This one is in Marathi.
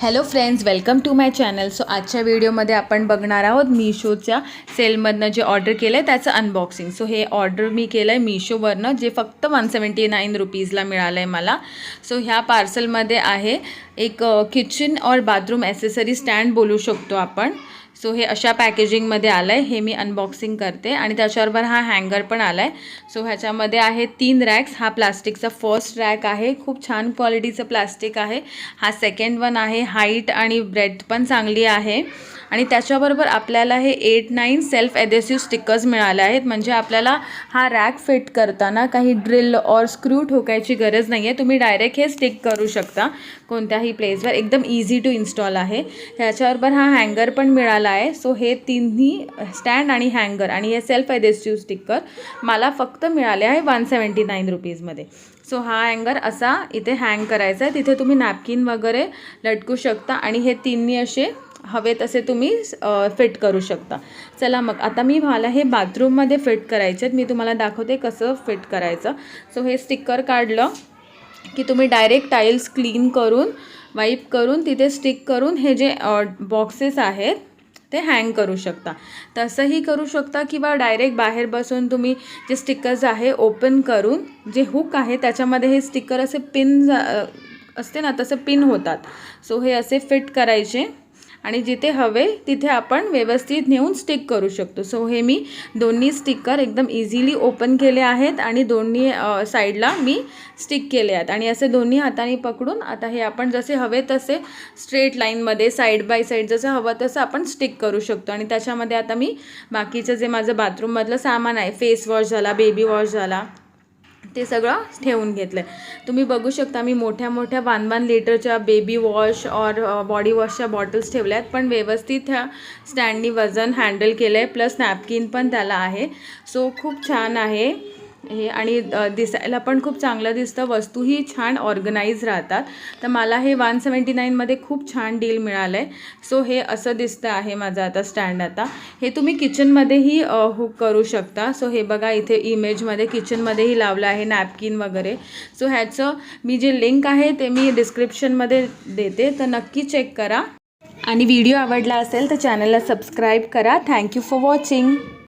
Hello friends, welcome to my channel. So आजच्या व्हिडिओमध्ये आपण बघणार आहोत मीशोच्या सेलमधनं जे ऑर्डर केलं आहे त्याचं अनबॉक्सिंग. सो हे ऑर्डर मी केलं आहे मीशोवरनं, जे फक्त 179 रुपीजला मिळालं आहे मला. सो ह्या पार्सलमध्ये आहे एक किचन और बाथरूम ॲसेसरी स्टँड बोलू शकतो आपण. सो हे अशा पॅकेजिंगमध्ये आलं आहे. हे मी अनबॉक्सिंग करते आणि त्याच्याबरोबर हा हँगर पण आला आहे. सो ह्याच्यामध्ये आहे 3 रॅक्स. हा प्लास्टिकचा फर्स्ट रॅक आहे, खूप छान क्वालिटीचं प्लास्टिक आहे. हा सेकंड वन आहे, हाईट आणि ब्रेथ पण चांगली आहे. आणि त्याच्याबरोबर आपल्याला हे 8-9 सेल्फ ॲडेसिव्ह स्टिकर्स मिळाले आहेत. म्हणजे आपल्याला हा रॅक फिट करताना काही ड्रिल और स्क्रू ठोकायची गरज नाही आहे. तुम्ही डायरेक्ट हे स्टिक करू शकता कोणत्याही प्लेसवर. एकदम इझी टू इन्स्टॉल आहे. त्याच्याबरोबर हा हँगर पण मिळाला आहे. सो हे तिन्ही स्टँड आणि हँगर आणि हे सेल्फ ॲडेसिव्ह स्टिकर मला फक्त मिळाले आहे 179 रुपीजमध्ये. सो हा हँगर असा इथे हँग करायचा आहे. तिथे तुम्ही नॅपकिन वगैरे लटकू शकता आणि हे तिन्ही असे हवे तसे तुम्ही फिट करू शकता. चला मग आता मला हे बाथरूममध्ये फिट करायचे आहेत. मी तुम्हाला दाखवते कसं फिट करायचं. सो हे स्टिकर काढलं की तुम्ही डायरेक्ट टाईल्स क्लीन करून वाईप करून तिथे स्टिक करून हे जे बॉक्सेस आहेत ते हँग करू शकता. तसंही करू शकता किंवा डायरेक्ट बाहेर बसून तुम्ही जे स्टिकर्स आहे ओपन करून जे हुक आहे त्याच्यामध्ये हे स्टिकर असे पिन असते ना, तसं पिन होतात. सो हे असे फिट करायचे आणि जिथे हवे तिथे आपण व्यवस्थित नेऊन स्टिक करू शकतो. सो हे मी दोन्ही स्टिकर एकदम इझिली ओपन केले आहेत आणि दोन्ही साईडला मी स्टिक केले आहेत. आणि असे दोन्ही हाताने पकडून आता हे आपण जसे हवे तसे स्ट्रेट लाईनमध्ये साईड बाय साईड जसं हवं तसं आपण स्टिक करू शकतो. आणि त्याच्यामध्ये आता मी बाकीचं जे माझं बाथरूममधलं सामान आहे, फेस वॉश झाला, बेबी वॉश झाला, ते सगळं ठेवून घेतलं आहे. तुम्ही बघू शकता मी मोठ्या 1-1 लिटरच्या बेबी वॉश और बॉडी वॉशच्या बॉटल्स ठेवल्या आहेत. पण व्यवस्थित ह्या स्टँडनी वजन हँडल केलं आहे. प्लस नॅपकिन पण त्याला आहे. सो खूप छान आहे हे आणि दिसायला पण खूप चांगलं दिसतं. वस्तूही छान ऑर्गनाईज राहतात. तर मला हे 179मध्ये खूप छान डील मिळालं आहे. सो हे असं दिसतं आहे माझं आता स्टँड. आता हे तुम्ही किचनमध्येही हुक करू शकता. सो हे बघा इथे इमेजमध्ये किचनमध्येही लावलं आहे नॅपकिन वगैरे. सो ह्याचं मी जे लिंक आहे ते मी डिस्क्रिप्शनमध्ये देते, तर नक्की चेक करा. आणि व्हिडिओ आवडला असेल तर चॅनलला सबस्क्राईब करा. Thank you for watching.